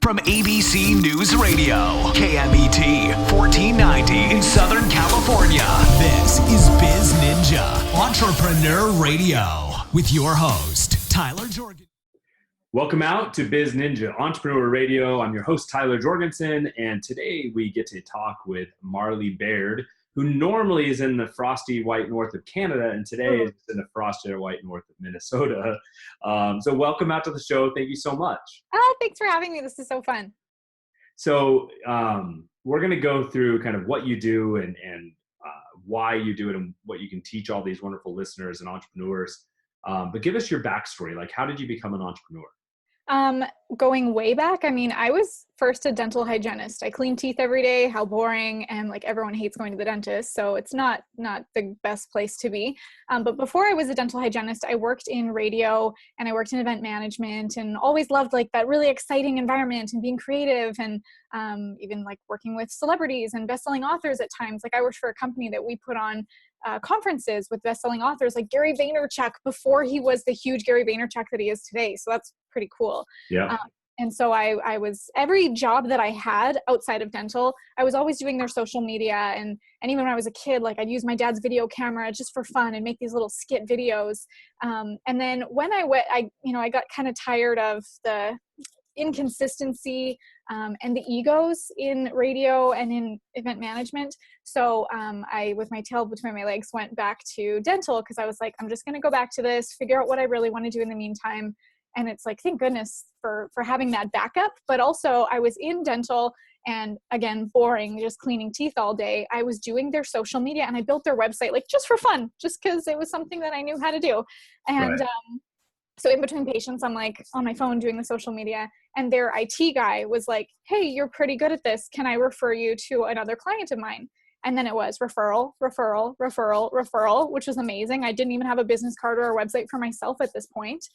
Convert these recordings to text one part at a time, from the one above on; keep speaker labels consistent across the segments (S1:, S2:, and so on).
S1: from ABC News Radio, KMET 1490 in Southern California. This is BizNinja, Entrepreneur Radio, with your host, Tyler Jorgensen.
S2: Welcome out to BizNinja, Entrepreneur Radio. I'm your host, Tyler Jorgensen, and today we get to talk with Marley Baird, who normally is in the frosty white north of Canada, and today is in the frosty white north of Minnesota. So welcome out to the show. Thank you so much.
S3: Thanks for having me. This is so fun.
S2: So we're going to go through kind of what you do and why you do it and what you can teach all these wonderful listeners and entrepreneurs. But give us your backstory. Like, how did you become an entrepreneur?
S3: Going way back, I was first a dental hygienist. I clean teeth every day. How boring. And like everyone hates going to the dentist. So it's not the best place to be. But before I was a dental hygienist, I worked in radio and I worked in event management and always loved like that really exciting environment and being creative and, even like working with celebrities and best-selling authors at times. Like I worked for a company that we put on conferences with best-selling authors like Gary Vaynerchuk before he was the huge Gary Vaynerchuk that he is today. So that's pretty cool.
S2: Yeah.
S3: And so I was, every job that I had outside of dental, I was always doing their social media. And even when I was a kid, like I'd use my dad's video camera just for fun and make these little skit videos. And then when I got kind of tired of the inconsistency and the egos in radio and in event management. So I, with my tail between my legs, went back to dental because I was like, I'm just going to go back to this, figure out what I really want to do in the meantime. And it's like, thank goodness for having that backup. But also I was in dental and again, boring, just cleaning teeth all day. I was doing their social media and I built their website like just for fun, just because it was something that I knew how to do. And
S2: right.
S3: So in between patients, I'm like on my phone doing the social media and their IT guy was like, hey, you're pretty good at this. Can I refer you to another client of mine? And then it was referral, referral, referral, referral, which was amazing. I didn't even have a business card or a website for myself at this point.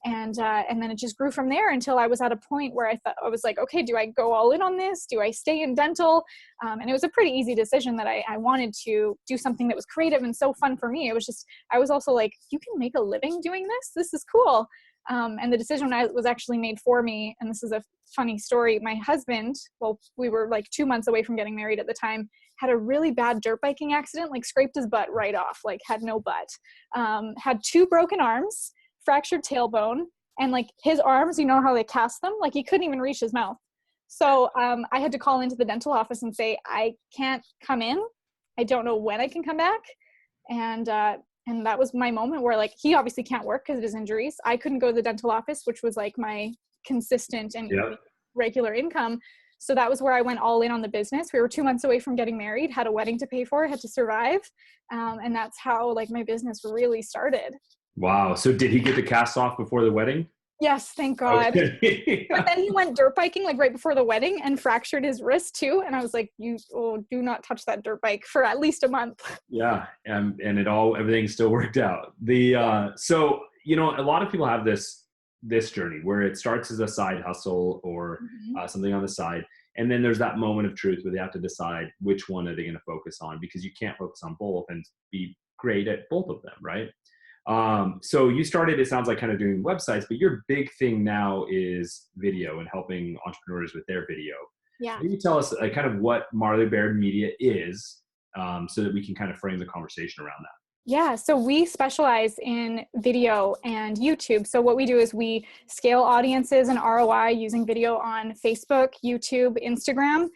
S3: And then it just grew from there until I was at a point where I was like, okay, do I go all in on this? Do I stay in dental? And it was a pretty easy decision that I wanted to do something that was creative and so fun for me. It was just, I was also like, you can make a living doing this? This is cool. And the decision was actually made for me. And this is a funny story. My husband, well, we were like 2 months away from getting married at the time, had a really bad dirt biking accident, like scraped his butt right off, like had no butt, had 2 broken arms, fractured tailbone, and like his arms, you know how they cast them? Like he couldn't even reach his mouth. So I had to call into the dental office and say, I can't come in. I don't know when I can come back. And that was my moment where like, he obviously can't work because of his injuries. I couldn't go to the dental office, which was like my consistent and regular income. So that was where I went all in on the business. We were 2 months away from getting married, had a wedding to pay for, had to survive. And that's how like my business really started.
S2: Wow. So did he get the cast off before the wedding?
S3: Yes, thank God.
S2: Okay.
S3: But then he went dirt biking like right before the wedding and fractured his wrist too. And I was like, do not touch that dirt bike for at least a month. Yeah.
S2: And everything still worked out. So, a lot of people have this journey where it starts as a side hustle or something on the side. And then there's that moment of truth where they have to decide which one are they going to focus on, because you can't focus on both and be great at both of them. Right. So you started, it sounds like, kind of doing websites, but your big thing now is video and helping entrepreneurs with their video.
S3: Yeah.
S2: Can you tell us kind of what Marley Baird Media is, so that we can kind of frame the conversation around that?
S3: Yeah, so we specialize in video and YouTube. So what we do is we scale audiences and ROI using video on Facebook, YouTube, Instagram,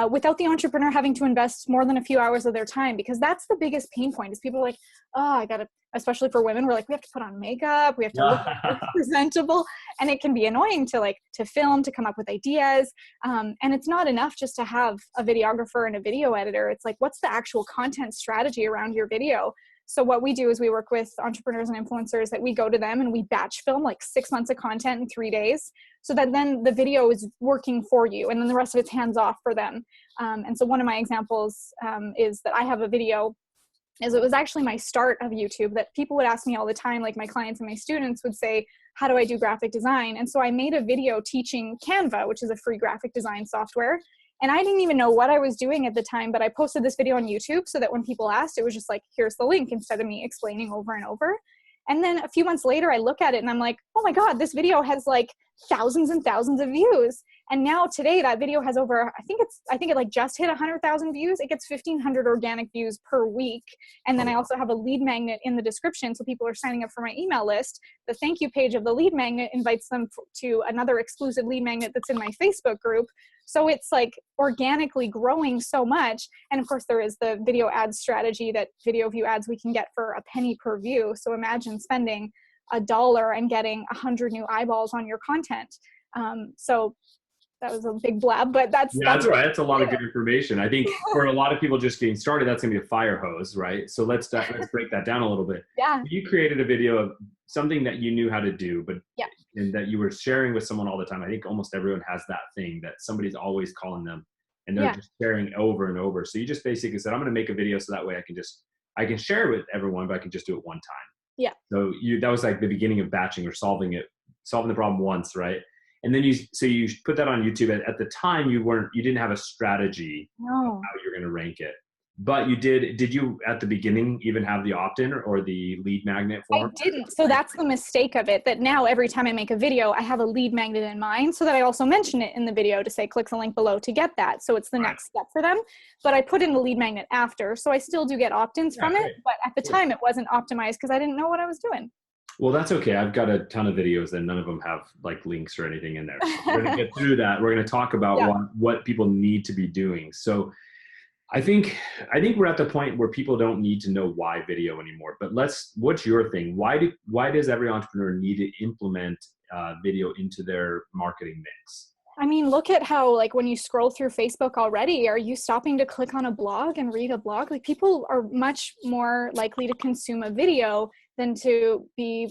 S3: without the entrepreneur having to invest more than a few hours of their time, because that's the biggest pain point is people are like, I got to, especially for women, we're like, we have to put on makeup, we have to look presentable. And it can be annoying to film, to come up with ideas. And it's not enough just to have a videographer and a video editor. It's like, what's the actual content strategy around your video? So what we do is we work with entrepreneurs and influencers that we go to them and we batch film like 6 months of content in 3 days, so that then the video is working for you and then the rest of it's hands off for them. And so one of my examples is that I have a video, as it was actually my start of YouTube, that people would ask me all the time, like my clients and my students would say, how do I do graphic design? And so I made a video teaching Canva, which is a free graphic design software. And I didn't even know what I was doing at the time, but I posted this video on YouTube so that when people asked, it was just like, here's the link, instead of me explaining over and over. And then a few months later, I look at it and I'm like, oh my God, this video has like thousands and thousands of views. And now today that video has over, I think it like just hit 100,000 views. It gets 1,500 organic views per week. And then I also have a lead magnet in the description. So people are signing up for my email list. The thank you page of the lead magnet invites them to another exclusive lead magnet that's in my Facebook group. So it's like organically growing so much. And of course there is the video ad strategy, that video view ads we can get for a penny per view. So imagine spending $1 and getting 100 new eyeballs on your content. So that was a big blab, but that's
S2: all right. That's a lot of good information. I think for a lot of people just getting started, that's gonna be a fire hose, right? So let's break that down a little bit.
S3: Yeah.
S2: You created a video of something that you knew how to do, but and that you were sharing with someone all the time. I think almost everyone has that thing that somebody's always calling them and they're just sharing over and over. So you just basically said, I'm gonna make a video so that way I can share it with everyone, but I can just do it one time.
S3: Yeah.
S2: So that was like the beginning of batching or solving the problem once, right? And then you put that on YouTube. At the time, you didn't have a strategy of how you're going to rank it, but you did you at the beginning even have the opt-in or the lead magnet form?
S3: I didn't. So that's the mistake of it, that now every time I make a video, I have a lead magnet in mind, so that I also mention it in the video to say, click the link below to get that. So it's the next step for them, but I put in the lead magnet after. So I still do get opt-ins from it, but at the time it wasn't optimized because I didn't know what I was doing.
S2: Well, that's okay. I've got a ton of videos and none of them have like links or anything in there. So we're going to get through that. We're going to talk about what people need to be doing. So I think we're at the point where people don't need to know why video anymore, but what's your thing? Why does every entrepreneur need to implement video into their marketing mix?
S3: I mean, look at how, like, when you scroll through Facebook already, are you stopping to click on a blog and read a blog? Like, people are much more likely to consume a video than to be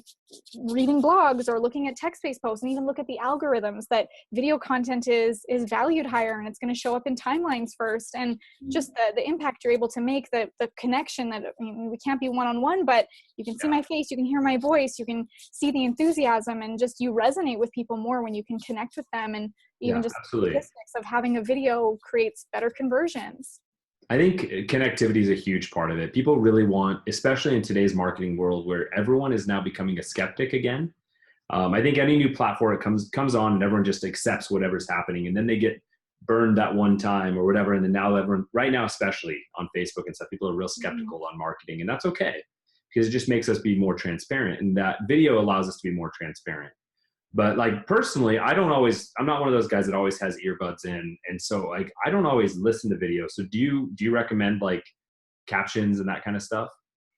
S3: reading blogs or looking at text-based posts, and even look at the algorithms that video content is valued higher, and it's going to show up in timelines first. And just the impact you're able to make, the connection that, I mean, we can't be one-on-one, but you can see my face, you can hear my voice, you can see the enthusiasm, and just you resonate with people more when you can connect with them. And even just the statistics of having a video creates better conversions.
S2: I think connectivity is a huge part of it. People really want, especially in today's marketing world where everyone is now becoming a skeptic again. I think any new platform comes on and everyone just accepts whatever's happening, and then they get burned that one time or whatever. And then now right now, especially on Facebook and stuff, people are real skeptical on marketing, and that's okay because it just makes us be more transparent, and that video allows us to be more transparent. But like personally, I'm not one of those guys that always has earbuds in. And so like, I don't always listen to videos. So do you recommend like captions and that kind of stuff?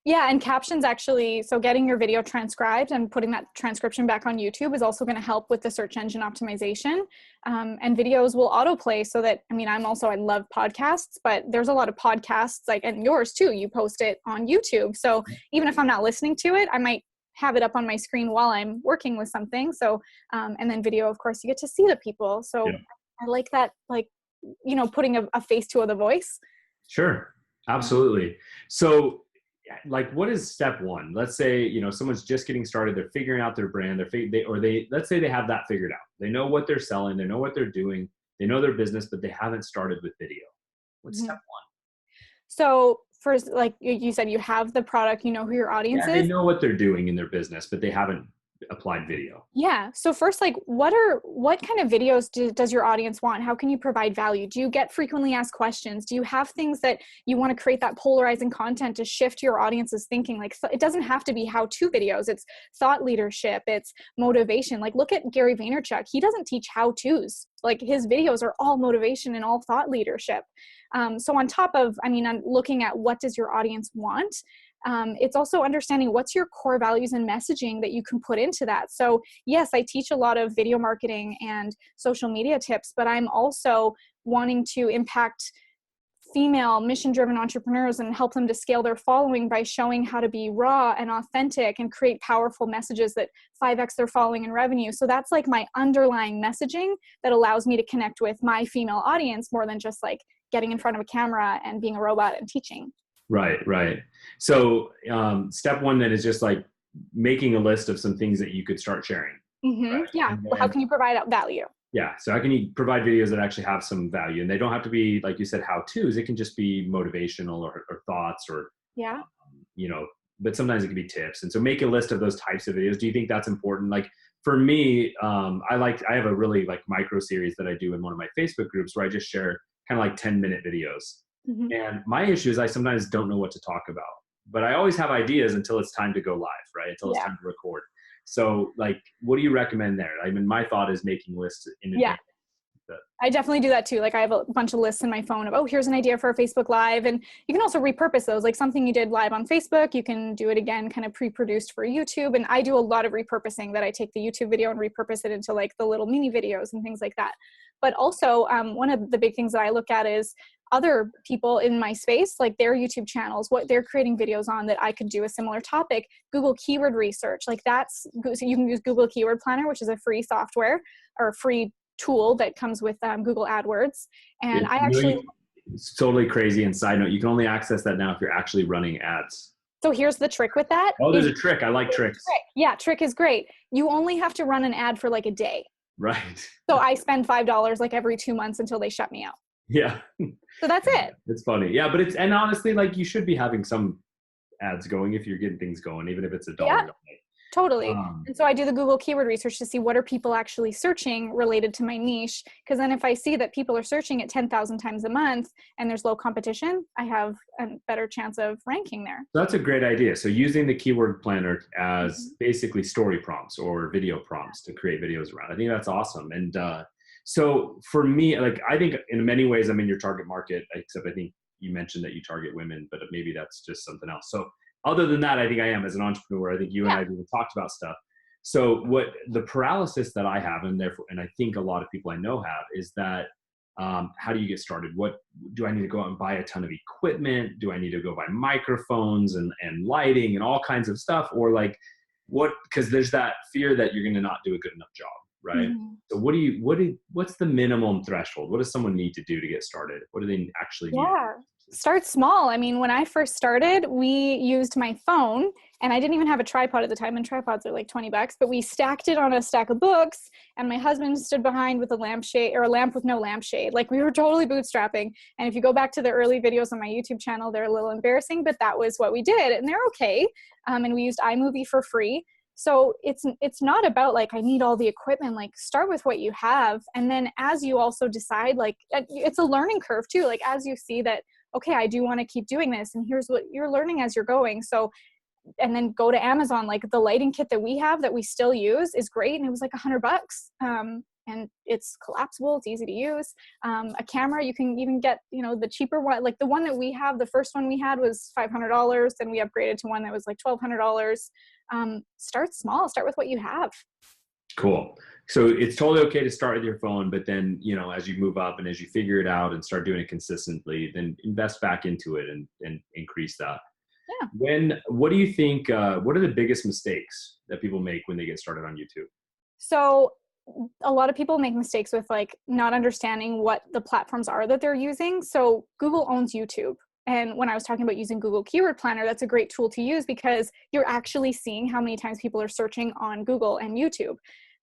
S3: Yeah. And captions actually, so getting your video transcribed and putting that transcription back on YouTube is also going to help with the search engine optimization. And videos will autoplay so that, I mean, I love podcasts, but there's a lot of podcasts and yours too, you post it on YouTube. So even if I'm not listening to it, I might have it up on my screen while I'm working with something. So, and then video, of course, you get to see the people. So I like that, putting a face to the voice.
S2: Sure. Absolutely. So like, what is step one? Let's say, someone's just getting started. They're figuring out their brand. Let's say they have that figured out. They know what they're selling. They know what they're doing. They know their business, but they haven't started with video. What's step one?
S3: So first, like you said, you have the product, you know who your audience is.
S2: They know what they're doing in their business, but they haven't applied video.
S3: Yeah. So first, like, what kind of videos does your audience want? How can you provide value? Do you get frequently asked questions? Do you have things that you want to create that polarizing content to shift your audience's thinking? Like, it doesn't have to be how-to videos. It's thought leadership. It's motivation. Like, look at Gary Vaynerchuk. He doesn't teach how-tos. Like, his videos are all motivation and all thought leadership. So on top of, I'm looking at what does your audience want? It's also understanding what's your core values and messaging that you can put into that. So yes, I teach a lot of video marketing and social media tips, but I'm also wanting to impact female mission-driven entrepreneurs and help them to scale their following by showing how to be raw and authentic and create powerful messages that 5x their following and revenue. So that's like my underlying messaging that allows me to connect with my female audience more than just like getting in front of a camera and being a robot and teaching.
S2: Right. So step one then is just like making a list of some things that you could start sharing.
S3: Mm-hmm. Right? Yeah. Well, how can you provide value?
S2: Yeah. So how can you provide videos that actually have some value? And they don't have to be, like you said, how-tos. It can just be motivational or thoughts or, but sometimes it can be tips. And so make a list of those types of videos. Do you think that's important? Like for me, I have a really like micro series that I do in one of my Facebook groups where I just share kind of like 10-minute videos.
S3: Mm-hmm.
S2: And my issue is I sometimes don't know what to talk about, but I always have ideas until it's time to go live, right? Until it's time to record. So like, what do you recommend there? I mean, my thought is making lists in advance.
S3: I definitely do that too. Like I have a bunch of lists in my phone of, oh, here's an idea for a Facebook Live. And you can also repurpose those, like something you did live on Facebook, you can do it again, kind of pre-produced for YouTube. And I do a lot of repurposing, that I take the YouTube video and repurpose it into like the little mini videos and things like that. But also one of the big things that I look at is other people in my space, like their YouTube channels, what they're creating videos on that I could do a similar topic. Google keyword research, like so you can use Google Keyword Planner, which is a free software or free tool that comes with Google AdWords. And I actually,
S2: it's totally crazy. And side note, you can only access that now if you're actually running ads.
S3: So here's the trick with that.
S2: Oh, there's a trick. I like tricks.
S3: Yeah, trick is great. You only have to run an ad for like a day.
S2: Right.
S3: So I spend $5 like every 2 months until they shut me out.
S2: Yeah.
S3: So that's it.
S2: It's funny. Yeah, but and honestly, like you should be having some ads going if you're getting things going, even if it's $1.
S3: Yeah. Totally. And so I do the Google keyword research to see what are people actually searching related to my niche. Because then if I see that people are searching it 10,000 times a month and there's low competition, I have a better chance of ranking there.
S2: That's a great idea. So using the keyword planner as basically story prompts or video prompts to create videos around. I think that's awesome. And so for me, like I think in many ways I'm in your target market, except I think you mentioned that you target women, but maybe that's just something else. So other than that, I think I am as an entrepreneur. I think you and I have even talked about stuff. So what the paralysis that I have, and therefore, and I think a lot of people I know have, is that how do you get started? What do I need to go out and buy a ton of equipment? Do I need to go buy microphones and lighting and all kinds of stuff? Or like what, because there's that fear that you're going to not do a good enough job, right? So what's the minimum threshold? What does someone need to do to get started? What do they actually need?
S3: Start small. I mean, when I first started, we used my phone, and I didn't even have a tripod at the time, and tripods are like $20, but we stacked it on a stack of books, and my husband stood behind with a lampshade, or a lamp with no lampshade. Like we were totally bootstrapping. And if you go back to the early videos on my YouTube channel, they're a little embarrassing, but that was what we did, and they're okay. And we used iMovie for free. So it's not about like, I need all the equipment, like start with what you have. And then as you also decide, like it's a learning curve too. Like as you see that, okay, I do want to keep doing this, and here's what you're learning as you're going. So, and then go to Amazon, like the lighting kit that we have that we still use is great. And it was like $100. And it's collapsible, it's easy to use. A camera, you can even get, the cheaper one, like the one that we have, the first one we had was $500. Then we upgraded to one that was like $1,200. Start small, start with what you have.
S2: Cool. So it's totally okay to start with your phone, but then, as you move up and as you figure it out and start doing it consistently, then invest back into it and increase that. Yeah. What do you think, what are the biggest mistakes that people make when they get started on YouTube?
S3: So a lot of people make mistakes with like not understanding what the platforms are that they're using. So Google owns YouTube. And when I was talking about using Google Keyword Planner, that's a great tool to use because you're actually seeing how many times people are searching on Google and YouTube.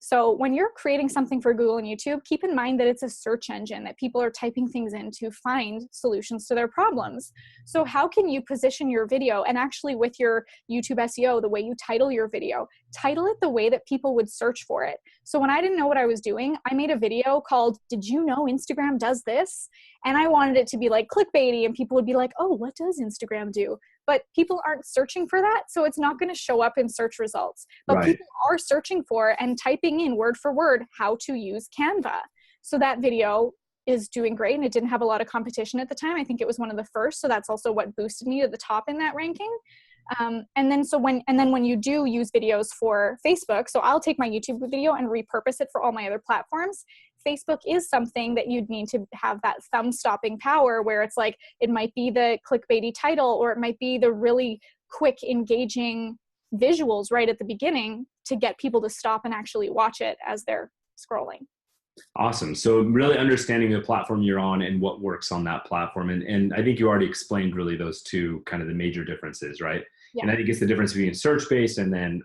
S3: So when you're creating something for Google and YouTube, keep in mind that it's a search engine, that people are typing things in to find solutions to their problems. So how can you position your video, and actually with your YouTube SEO, the way you title your video, title it the way that people would search for it. So when I didn't know what I was doing, I made a video called, "Did you know Instagram does this?" And I wanted it to be like clickbaity, and people would be like, "Oh, what does Instagram do?" But people aren't searching for that, so it's not going to show up in search results. But people are searching for and typing in word for word how to use Canva. So that video is doing great, and it didn't have a lot of competition at the time. I think it was one of the first, so that's also what boosted me to the top in that ranking. And then when you do use videos for Facebook, so I'll take my YouTube video and repurpose it for all my other platforms. Facebook is something that you'd need to have that thumb stopping power, where it's like, it might be the clickbaity title, or it might be the really quick engaging visuals right at the beginning to get people to stop and actually watch it as they're scrolling.
S2: Awesome. So really understanding the platform you're on and what works on that platform. And I think you already explained really those two kind of the major differences, right? Yeah. And I think it's the difference between search-based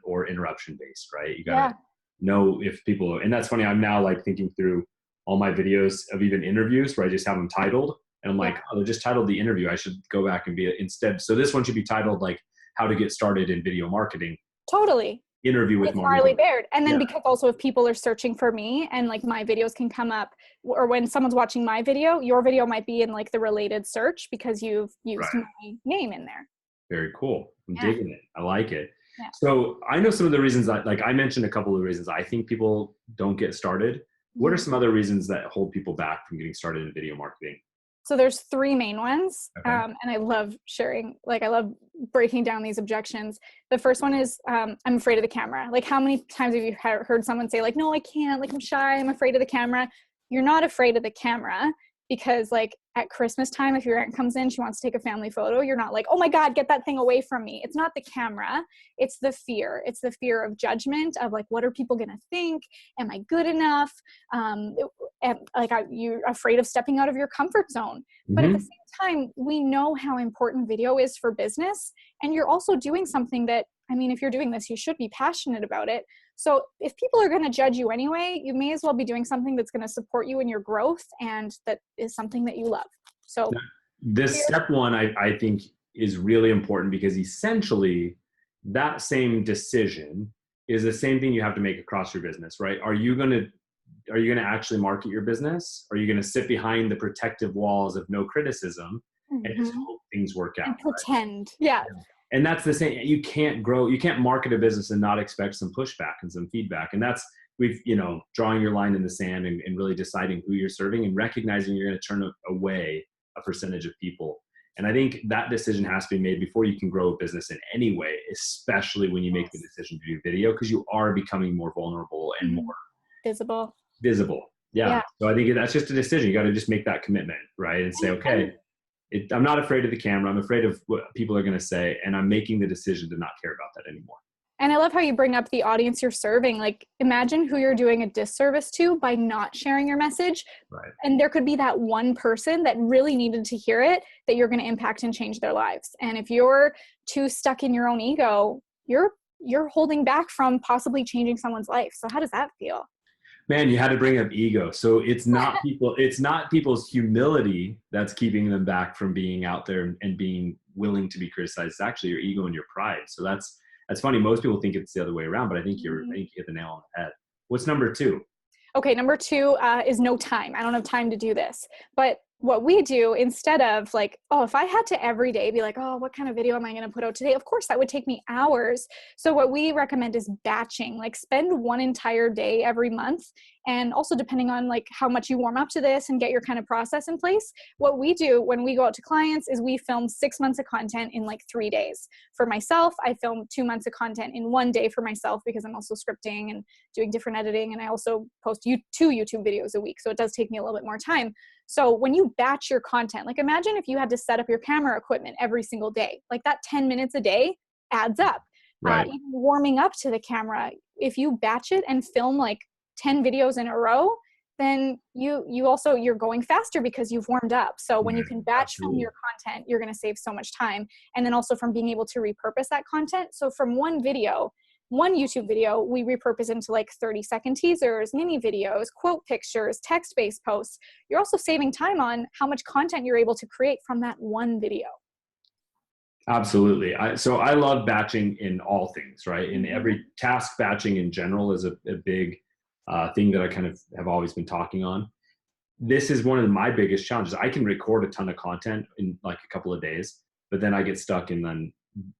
S2: or interruption-based, right? You got to know if people, and that's funny, I'm now like thinking through all my videos of even interviews where I just have them titled, and I'm like, oh, they're just titled the interview. I should go back and be instead. So this one should be titled like how to get started in video marketing.
S3: Totally.
S2: interview with
S3: It's Marley Baird. And then
S2: Yeah.
S3: because also if people are searching for me and like my videos can come up, or when someone's watching my video, your video might be in like the related search because you've used
S2: Right.
S3: my name in there.
S2: Very cool. I'm
S3: Yeah.
S2: digging it. I like it.
S3: Yeah.
S2: So I know some of the reasons I mentioned a couple of reasons I think people don't get started. What are some other reasons that hold people back from getting started in video marketing?
S3: So there's three main ones.
S2: Okay.
S3: And I love sharing, like I love breaking down these objections. The first one is I'm afraid of the camera. Like how many times have you heard someone say like, no, I can't, like I'm shy, I'm afraid of the camera. You're not afraid of the camera because like at Christmas time, if your aunt comes in, she wants to take a family photo, you're not like, oh my God, get that thing away from me. It's not the camera. It's the fear. It's the fear of judgment of like, what are people going to think? Am I good enough? You're afraid of stepping out of your comfort zone. But at the same time, we know how important video is for business. And you're also doing something that, I mean, if you're doing this, you should be passionate about it. So if people are going to judge you anyway, you may as well be doing something that's going to support you in your growth and that is something that you love. So
S2: this step one, I think is really important because essentially that same decision is the same thing you have to make across your business, right? Are you going to actually market your business? Are you going to sit behind the protective walls of no criticism and just hope things work out?
S3: And pretend. Right? Yeah.
S2: And that's the same. You can't market a business and not expect some pushback and some feedback. And that's, drawing your line in the sand and really deciding who you're serving and recognizing you're going to turn away a percentage of people. And I think that decision has to be made before you can grow a business in any way, especially when you make the decision to do video, because you are becoming more vulnerable and more
S3: visible.
S2: Yeah. So I think that's just a decision. You got to just make that commitment, right? And say, okay, I'm not afraid of the camera. I'm afraid of what people are going to say. And I'm making the decision to not care about that anymore.
S3: And I love how you bring up the audience you're serving. Like imagine who you're doing a disservice to by not sharing your message.
S2: Right.
S3: And there could be that one person that really needed to hear it that you're going to impact and change their lives. And if you're too stuck in your own ego, you're holding back from possibly changing someone's life. So how does that feel?
S2: Man, you had to bring up ego. So it's not people's humility that's keeping them back from being out there and being willing to be criticized. It's actually your ego and your pride. So that's funny. Most people think it's the other way around, but I think you hit the nail on the head. What's number two?
S3: Okay, number two is no time. I don't have time to do this. But what we do instead of like, oh, if I had to every day be like, oh, what kind of video am I going to put out today? Of course, that would take me hours. So what we recommend is batching, like spend one entire day every month. And also depending on like how much you warm up to this and get your kind of process in place, what we do when we go out to clients is we film 6 months of content in like 3 days. For myself, I film 2 months of content in 1 day for myself because I'm also scripting and doing different editing. And I also post 2 YouTube videos a week. So it does take me a little bit more time. So when you batch your content, like imagine if you had to set up your camera equipment every single day, like that 10 minutes a day adds up.
S2: Right.
S3: Even warming up to the camera, if you batch it and film like 10 videos in a row, then you're going faster because you've warmed up. So when you can batch from your content, you're going to save so much time. And then also from being able to repurpose that content. So from one YouTube video, we repurpose into like 30-second teasers, mini videos, quote pictures, text-based posts. You're also saving time on how much content you're able to create from that one video.
S2: Absolutely. So I love batching in all things, right? In every task, batching in general is a big thing that I kind of have always been talking on. This is one of my biggest challenges. I can record a ton of content in like a couple of days, but then I get stuck in then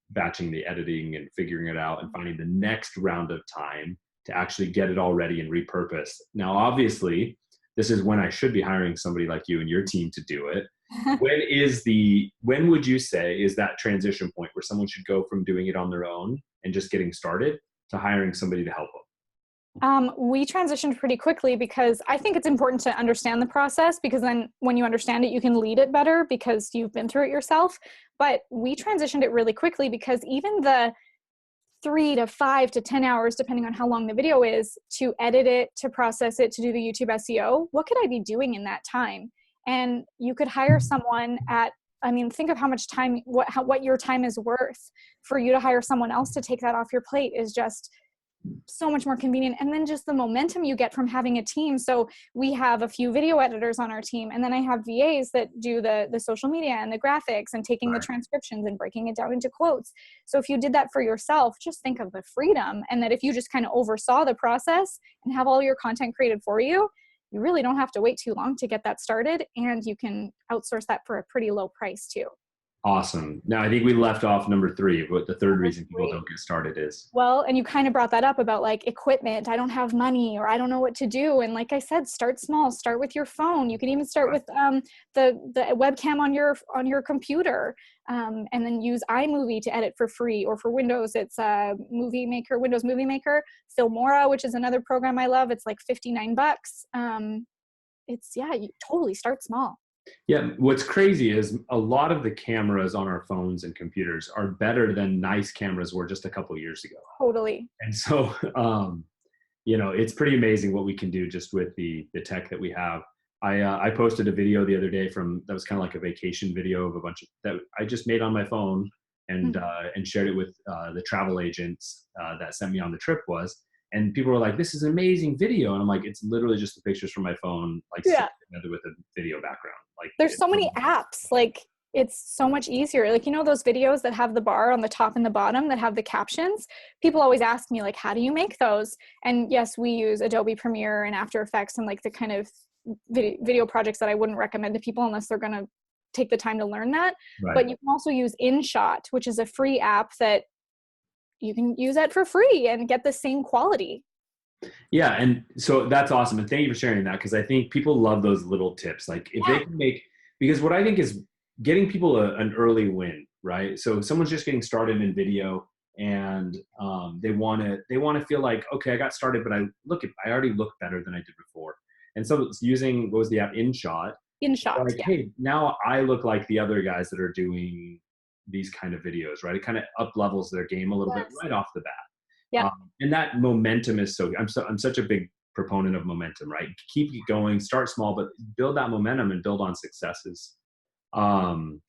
S2: batching the editing and figuring it out and finding the next round of time to actually get it all ready and repurpose. Now, obviously, this is when I should be hiring somebody like you and your team to do it. When would you say is that transition point where someone should go from doing it on their own and just getting started to hiring somebody to help them?
S3: We transitioned pretty quickly because I think it's important to understand the process, because then when you understand it, you can lead it better because you've been through it yourself. But we transitioned it really quickly because even the 3 to 5 to 10 hours, depending on how long the video is, to edit it, to process it, to do the YouTube SEO, what could I be doing in that time? And you could hire someone think of how much time, what your time is worth. For you to hire someone else to take that off your plate is just so much more convenient. And then just the momentum you get from having a team. So we have a few video editors on our team, and then I have VAs that do the social media and the graphics and taking the transcriptions and breaking it down into quotes. So if you did that for yourself, just think of the freedom, and that if you just kind of oversaw the process and have all your content created for you, you really don't have to wait too long to get that started, and you can outsource that for a pretty low price too.
S2: Awesome. Now, I think we left off number 3, what the third reason people don't get started is.
S3: Well, and you kind of brought that up about like equipment. I don't have money, or I don't know what to do. And like I said, start small, start with your phone. You can even start with the webcam on your computer, and then use iMovie to edit for free, or for Windows, it's Windows Movie Maker, Filmora, which is another program I love. It's like $59. You totally start small.
S2: Yeah, what's crazy is a lot of the cameras on our phones and computers are better than nice cameras were just a couple of years ago.
S3: Totally.
S2: And so, it's pretty amazing what we can do just with the tech that we have. I posted a video the other day that was kind of like a vacation video of a bunch of that I just made on my phone and shared it with the travel agents that sent me on the trip and people were like, this is an amazing video. And I'm like, it's literally just the pictures from my phone, together with a video background. Like,
S3: there's so many apps, like it's so much easier. Like, those videos that have the bar on the top and the bottom that have the captions, people always ask me like, how do you make those? And yes, we use Adobe Premiere and After Effects and like the kind of video projects that I wouldn't recommend to people unless they're going to take the time to learn that. Right. But you can also use InShot, which is a free app that you can use that for free and get the same quality.
S2: Yeah. And so that's awesome. And thank you for sharing that, because I think people love those little tips. Like if they can because what I think is getting people an early win, right? So someone's just getting started in video and they want to feel like, okay, I got started, but I already look better than I did before. And so it's using, what was the app? InShot. Like, hey, now I look like the other guys that are doing these kind of videos, right? It kind of up levels their game a little bit right off the bat.
S3: Yeah.
S2: And that momentum is I'm such a big proponent of momentum, right? Keep it going, start small, but build that momentum and build on successes. And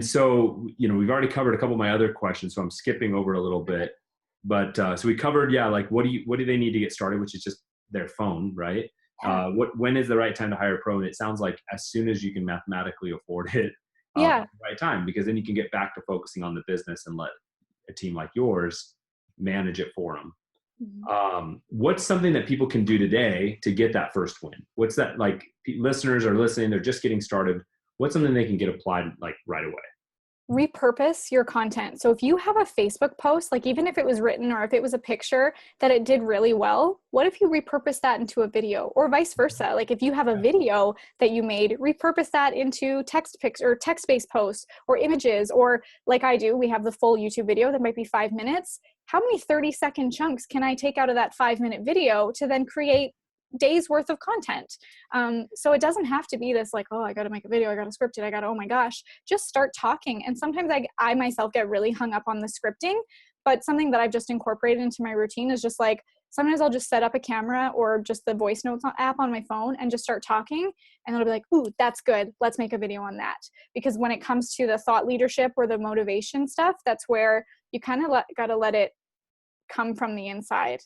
S2: so, we've already covered a couple of my other questions, so I'm skipping over a little bit, but, so we covered, like, what do they need to get started? Which is just their phone, right? When is the right time to hire a pro? And it sounds like as soon as you can mathematically afford it, at the right time, because then you can get back to focusing on the business and let a team like yours manage it for them. Mm-hmm. What's something that people can do today to get that first win? What's that, like, listeners are listening, they're just getting started. What's something they can get applied like right away?
S3: Repurpose your content. So if you have a Facebook post, like even if it was written or if it was a picture that it did really well, what if you repurpose that into a video, or vice versa? Like if you have a video that you made, repurpose that into text-based posts or images, or like I do, we have the full YouTube video that might be 5 minutes. How many 30-second chunks can I take out of that 5-minute video to then create days worth of content? So it doesn't have to be this like, oh, I got to make a video, I got to script it, oh my gosh, just start talking. And sometimes I myself get really hung up on the scripting, but something that I've just incorporated into my routine is just like, sometimes I'll just set up a camera or just the voice notes app on my phone and just start talking. And it'll be like, ooh, that's good. Let's make a video on that. Because when it comes to the thought leadership or the motivation stuff, that's where you kind of got to let it come from the inside.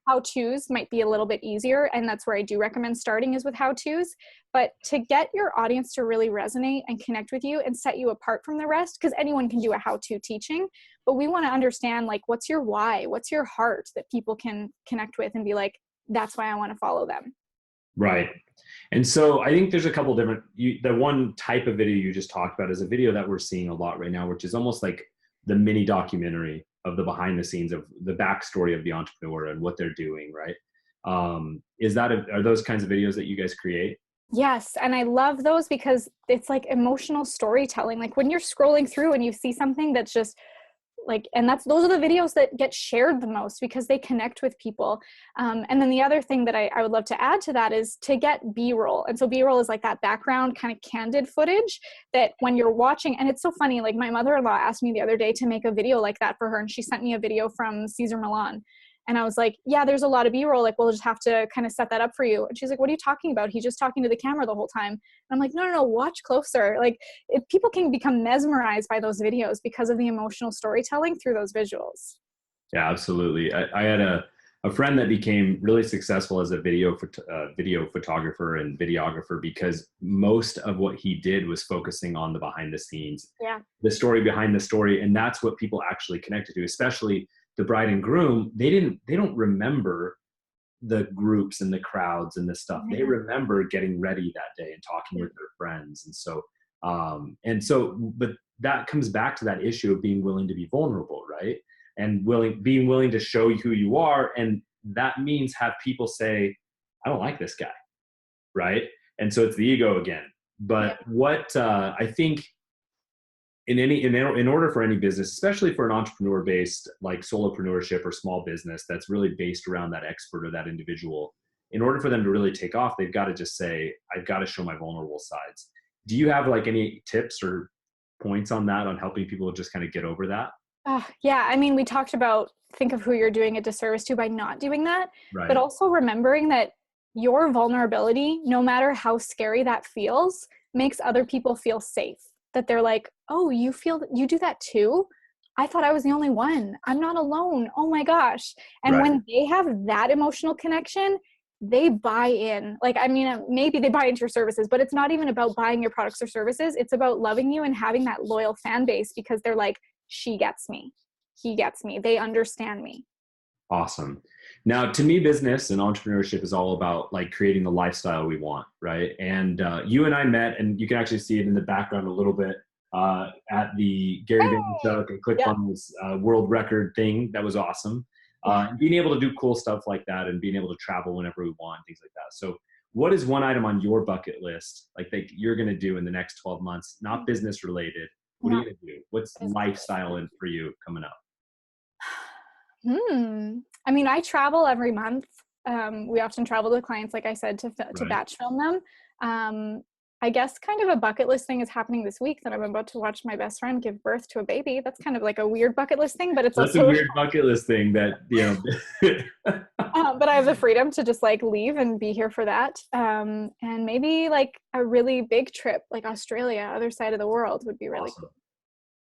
S3: How-tos might be a little bit easier, and that's where I do recommend starting, is with how-tos. But to get your audience to really resonate and connect with you and set you apart from the rest, because anyone can do a how-to teaching, but we want to understand, like, what's your why, what's your heart that people can connect with and be like, that's why I want to follow them.
S2: Right. And so I think there's a couple different, the one type of video you just talked about is a video that we're seeing a lot right now, which is almost like the mini documentary of the behind the scenes of the backstory of the entrepreneur and what they're doing, right? Are those kinds of videos that you guys create?
S3: Yes. And I love those because it's like emotional storytelling. Like when you're scrolling through and you see something that's just like, and those are the videos that get shared the most because they connect with people. And then the other thing that I would love to add to that is to get B-roll. And so B-roll is like that background kind of candid footage that when you're watching, and it's so funny, like my mother-in-law asked me the other day to make a video like that for her. And she sent me a video from Caesar Milan. And I was like, yeah, there's a lot of B-roll. Like, we'll just have to kind of set that up for you. And she's like, what are you talking about? He's just talking to the camera the whole time. And I'm like, no, watch closer. Like, people can become mesmerized by those videos because of the emotional storytelling through those visuals.
S2: Yeah, absolutely. I had a friend that became really successful as a video photographer and videographer because most of what he did was focusing on the behind the scenes, the story behind the story. And that's what people actually connected to, especially the bride and groom. They don't remember the groups and the crowds and the stuff. They remember getting ready that day and talking with their friends. But that comes back to that issue of being willing to be vulnerable, right? And being willing to show you who you are. And that means have people say, I don't like this guy, right? And so it's the ego again. But what I think in order for any business, especially for an entrepreneur-based like solopreneurship or small business that's really based around that expert or that individual, in order for them to really take off, they've got to just say, I've got to show my vulnerable sides. Do you have like any tips or points on that, on helping people just kind of get over that?
S3: Yeah. I mean, we talked about think of who you're doing a disservice to by not doing that,
S2: right.
S3: But also remembering that your vulnerability, no matter how scary that feels, makes other people feel safe. That they're like, oh, you do that too? I thought I was the only one. I'm not alone. Oh my gosh. And when they have that emotional connection, they buy in. Like, I mean, maybe they buy into your services, but it's not even about buying your products or services. It's about loving you and having that loyal fan base because they're like, she gets me. He gets me. They understand me.
S2: Awesome. Now, to me, business and entrepreneurship is all about like creating the lifestyle we want, right? And you and I met, and you can actually see it in the background a little bit at the Gary Vaynerchuk and clicked on this world record thing. That was awesome. Being able to do cool stuff like that and being able to travel whenever we want, things like that. So what is one item on your bucket list like that you're going to do in the next 12 months, not business related? What are you going to do? What's lifestyle in for you coming up?
S3: I mean, I travel every month. We often travel to clients, like I said, to batch film them. I guess kind of a bucket list thing is happening this week that I'm about to watch my best friend give birth to a baby. That's kind of like a weird bucket list thing, but that's also
S2: a weird bucket list thing that, you know.
S3: But I have the freedom to just like leave and be here for that. And maybe like a really big trip, like Australia, other side of the world would be really cool.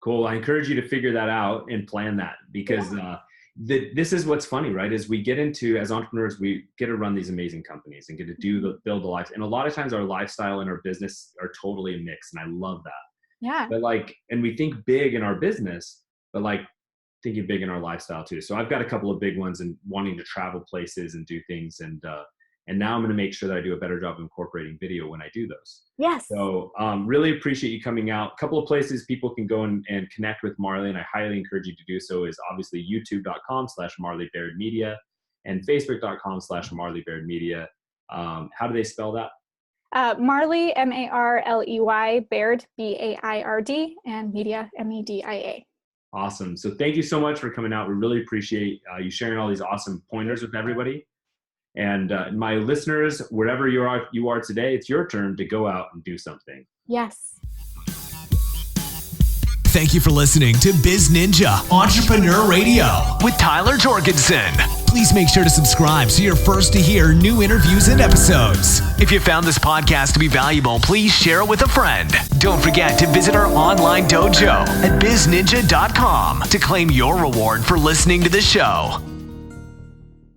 S2: Cool. I encourage you to figure that out and plan that because this is what's funny, right? Is we get into, as entrepreneurs, we get to run these amazing companies and get to build a life. And a lot of times our lifestyle and our business are totally a mix. And I love that.
S3: Yeah.
S2: But like, and we think big in our business, but like thinking big in our lifestyle too. So I've got a couple of big ones and wanting to travel places and do things. And now I'm going to make sure that I do a better job of incorporating video when I do those.
S3: Yes.
S2: So really appreciate you coming out. A couple of places people can go and connect with Marley, and I highly encourage you to do so, is obviously youtube.com/Marley Baird Media and facebook.com/Marley Baird Media. How do they spell that?
S3: Marley, Marley, Baird, Baird, and Media, Media.
S2: Awesome. So thank you so much for coming out. We really appreciate you sharing all these awesome pointers with everybody. And my listeners, wherever you are today, it's your turn to go out and do something.
S3: Yes.
S1: Thank you for listening to BizNinja Entrepreneur Radio with Tyler Jorgensen. Please make sure to subscribe so you're first to hear new interviews and episodes. If you found this podcast to be valuable, please share it with a friend. Don't forget to visit our online dojo at bizninja.com to claim your reward for listening to the show.